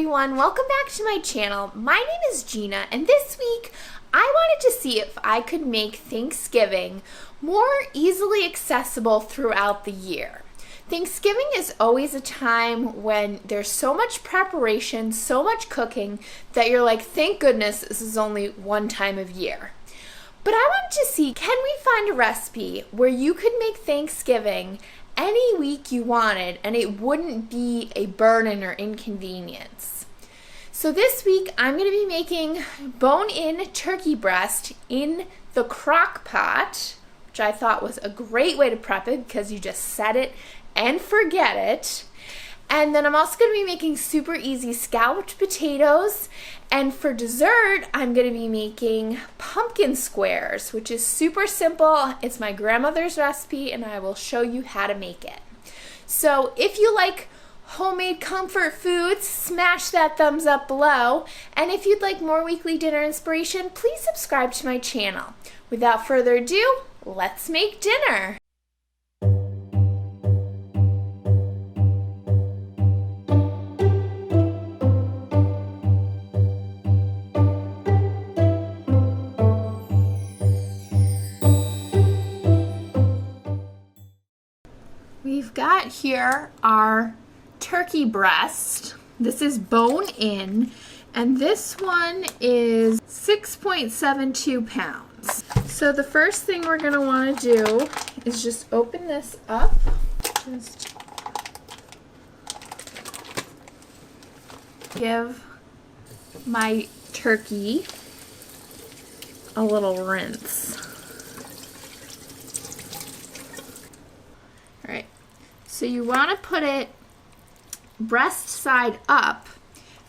everyone, welcome back to my channel. My name is Gina, and this week I wanted to see if I could make Thanksgiving more easily accessible throughout the year. Thanksgiving is always a time when there's so much preparation, so much cooking, that you're like, thank goodness this is only one time of year. But I wanted to see, can we find a recipe where you could make Thanksgiving any week you wanted and it wouldn't be a burden or inconvenience? So this week I'm going to be making bone-in turkey breast in the crock pot, which I thought was a great way to prep it because you just set it and forget it. And then I'm also going to be making super easy scalloped potatoes, and for dessert I'm going to be making pumpkin squares, which is super simple. It's my grandmother's recipe and I will show you how to make it. So if you like homemade comfort foods, smash that thumbs up below, and if you'd like more weekly dinner inspiration, please subscribe to my channel. Without further ado, let's make dinner. We've got here our turkey breast. This is bone in, and this one is 6.72 pounds. So the first thing we're going to want to do is just open this up. Just give my turkey a little rinse. All right. So you want to put it breast side up.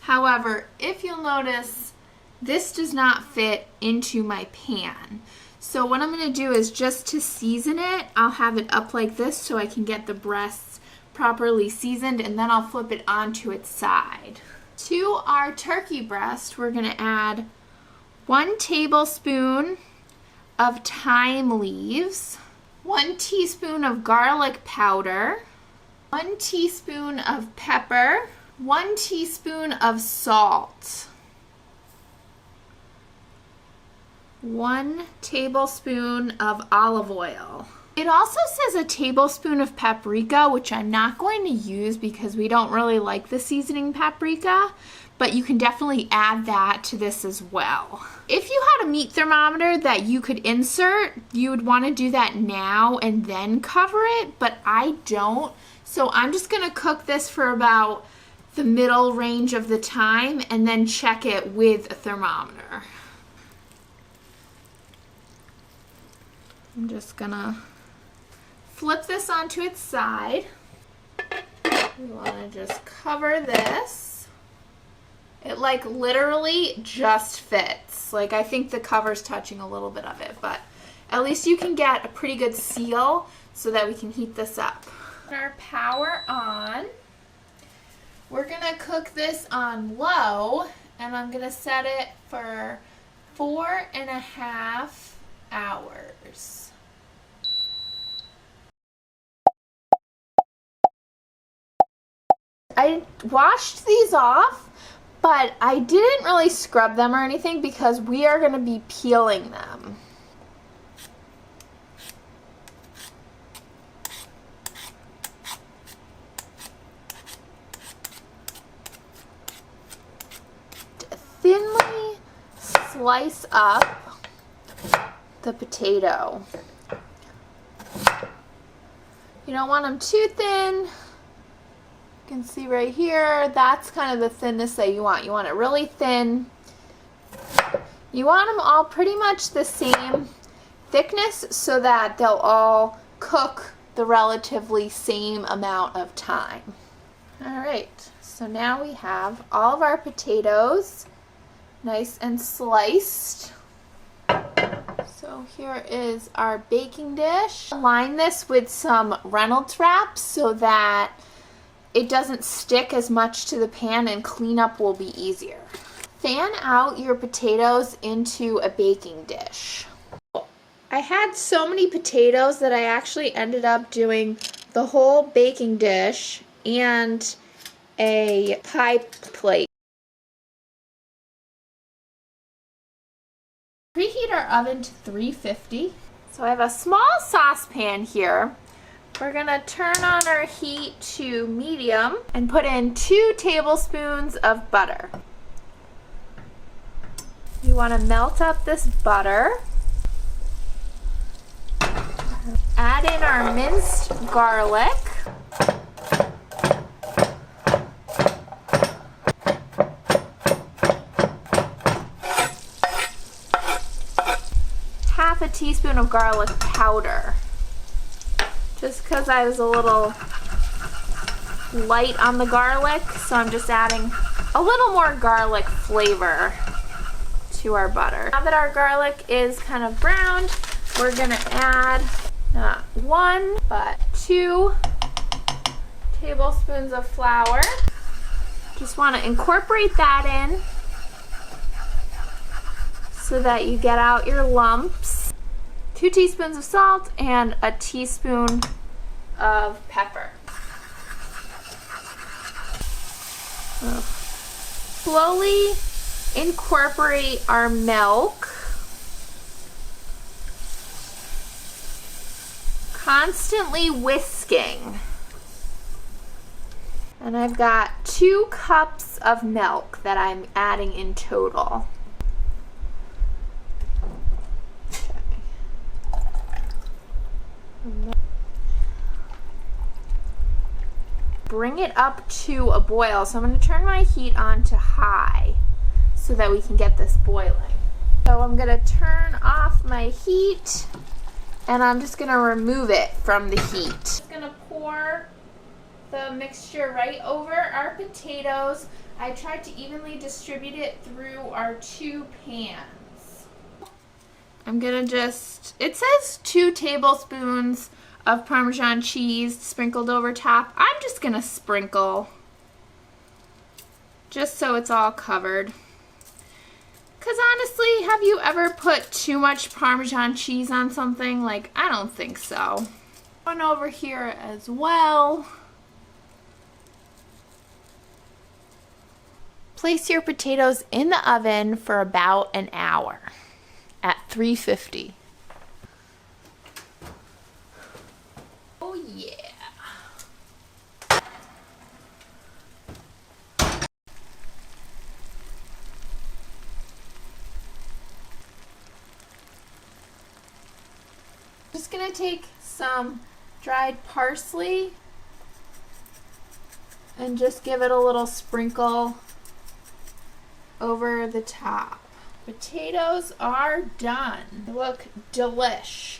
However, if you'll notice, this does not fit into my pan. So what I'm going to do is, just to season it, I'll have it up like this so I can get the breasts properly seasoned, and then I'll flip it onto its side. To our turkey breast, we're going to add 1 tablespoon of thyme leaves, 1 teaspoon of garlic powder, 1 teaspoon of pepper, 1 teaspoon of salt, 1 tablespoon of olive oil. It also says a tablespoon of paprika, which I'm not going to use because we don't really like the seasoning paprika, but you can definitely add that to this as well. If you had a meat thermometer that you could insert, you would want to do that now and then cover it, but I don't. So I'm just going to cook this for about the middle range of the time and then check it with a thermometer. I'm just going to flip this onto its side. We want to just cover this. It like literally just fits. Like, I think the cover's touching a little bit of it, but at least you can get a pretty good seal so that we can heat this up. Our power on. We're gonna cook this on low, and I'm gonna set it for 4.5 hours. I washed these off, but I didn't really scrub them or anything because we are gonna be peeling them. Thinly slice up the potato. You don't want them too thin. You can see right here, that's kind of the thinness that you want. You want it really thin. You want them all pretty much the same thickness so that they'll all cook the relatively same amount of time. All right, so now we have all of our potatoes nice and sliced. So here is our baking dish. Line this with some Reynolds wrap so that it doesn't stick as much to the pan and cleanup will be easier. Fan out your potatoes into a baking dish. I had so many potatoes that I actually ended up doing the whole baking dish and a pie plate. oven to 350. So I have a small saucepan here. We're gonna turn on our heat to medium and put in 2 tablespoons of butter. You wanna melt up this butter. Add in our minced garlic. Half a teaspoon of garlic powder. Just because I was a little light on the garlic, so I'm just adding a little more garlic flavor to our butter. Now that our garlic is kind of browned, we're gonna add not 1, but 2 tablespoons of flour. Just want to incorporate that in so that you get out your lumps. 2 teaspoons of salt and a teaspoon of pepper. Slowly incorporate our milk. Constantly whisking. And I've got 2 cups of milk that I'm adding in total. Okay. Bring it up to a boil. So I'm going to turn my heat on to high so that we can get this boiling. So I'm going to turn off my heat and I'm just going to remove it from the heat. I'm just going to pour the mixture right over our potatoes. I tried to evenly distribute it through our 2 pans. I'm going to just, it says 2 tablespoons of Parmesan cheese sprinkled over top. I'm just going to sprinkle just so it's all covered. Because honestly, have you ever put too much Parmesan cheese on something? Like, I don't think so. One over here as well. Place your potatoes in the oven for about an hour at 350. Oh yeah. Just gonna take some dried parsley and just give it a little sprinkle over the top. Potatoes are done. They look delish.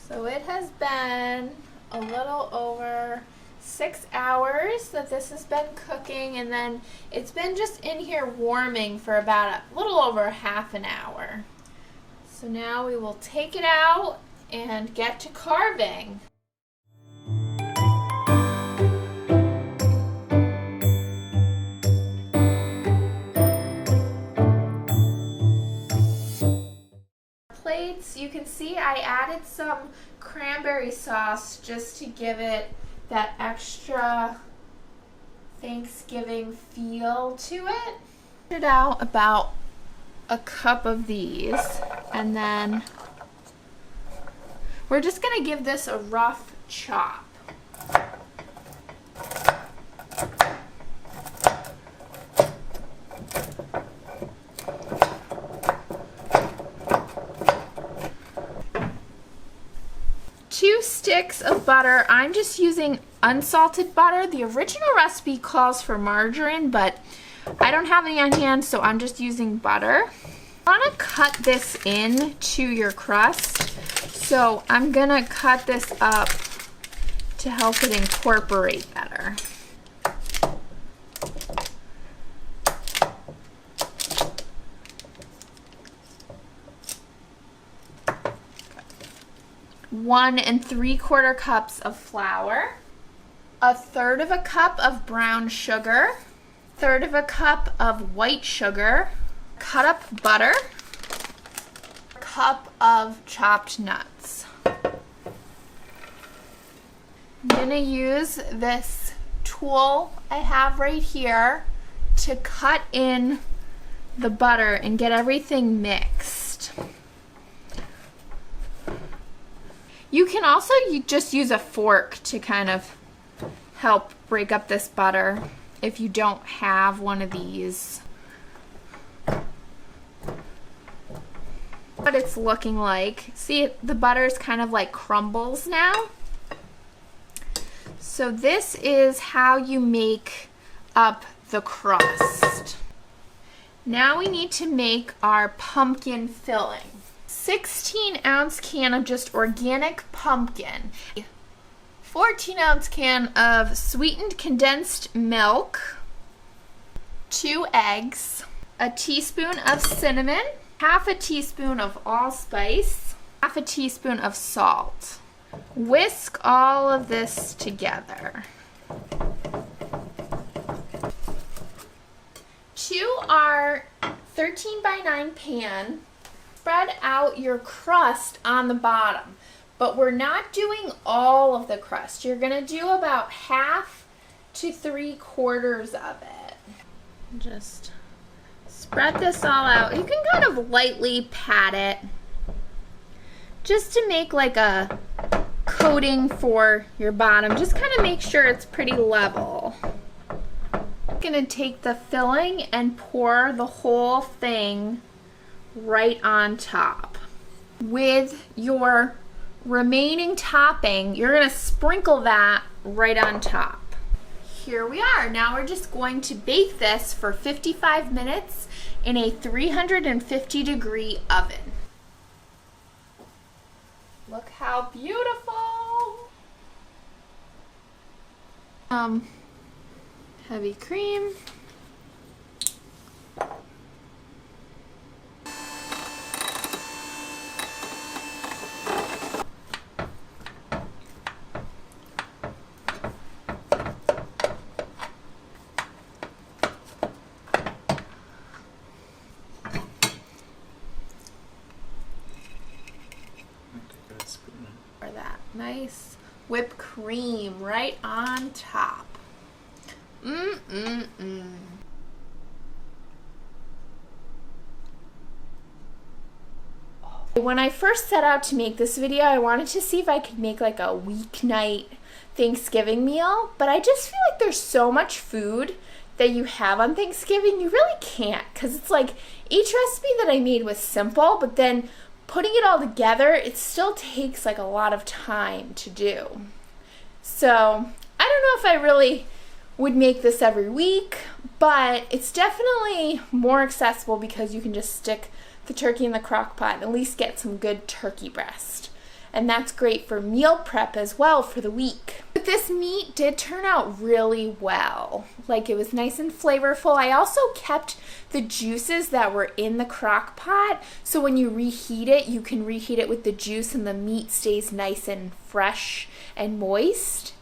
So it has been a little over 6 hours that this has been cooking, and then it's been just in here warming for about a little over half an hour. So now we will take it out and get to carving. Plates, you can see I added some cranberry sauce just to give it that extra Thanksgiving feel to it. It out about a cup of these, and then we're just gonna give this a rough chop. Two sticks of butter. I'm just using unsalted butter. The original recipe calls for margarine, but I don't have any on hand, so I'm just using butter. I want to cut this in to your crust, so I'm gonna cut this up to help it incorporate better. One and 3/4 cups of flour, 1/3 cup of brown sugar, 1/3 cup of white sugar, cut up butter, a cup of chopped nuts. I'm gonna use this tool I have right here to cut in the butter and get everything mixed. You can also just use a fork to kind of help break up this butter if you don't have one of these. What it's looking like. See, the butter is kind of like crumbles now. So this is how you make up the crust. Now we need to make our pumpkin filling. 16-ounce can of just organic pumpkin. 14-ounce can of sweetened condensed milk. 2 eggs. A teaspoon of cinnamon. Half a teaspoon of allspice. Half a teaspoon of salt. Whisk all of this together. To our 13 by 9 pan, spread out your crust on the bottom, but we're not doing all of the crust. You're going to do about half to 3/4 of it. Just spread this all out. You can kind of lightly pat it just to make like a coating for your bottom. Just kind of make sure it's pretty level. I'm going to take the filling and pour the whole thing right on top. With your remaining topping, you're going to sprinkle that right on top. Here we are. Now we're just going to bake this for 55 minutes in a 350-degree oven. Look how beautiful! Heavy cream. For that nice whipped cream right on top. When I first set out to make this video, I wanted to see if I could make like a weeknight Thanksgiving meal, but I just feel like there's so much food that you have on Thanksgiving, you really can't, because it's like each recipe that I made was simple, but then putting it all together, it still takes like a lot of time to do. So I don't know if I really would make this every week, but it's definitely more accessible because you can just stick the turkey in the crock pot and at least get some good turkey breast. And that's great for meal prep as well for the week. But this meat did turn out really well. Like, it was nice and flavorful. I also kept the juices that were in the crock pot, so when you reheat it, you can reheat it with the juice and the meat stays nice and fresh and moist.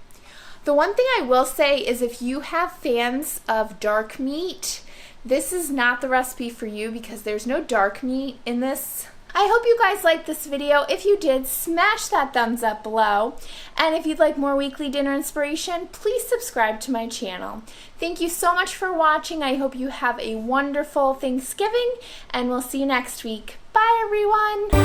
The one thing I will say is if you have fans of dark meat, this is not the recipe for you because there's no dark meat in this. I hope you guys liked this video. If you did, smash that thumbs up below. And if you'd like more weekly dinner inspiration, please subscribe to my channel. Thank you so much for watching. I hope you have a wonderful Thanksgiving, and we'll see you next week. Bye, everyone.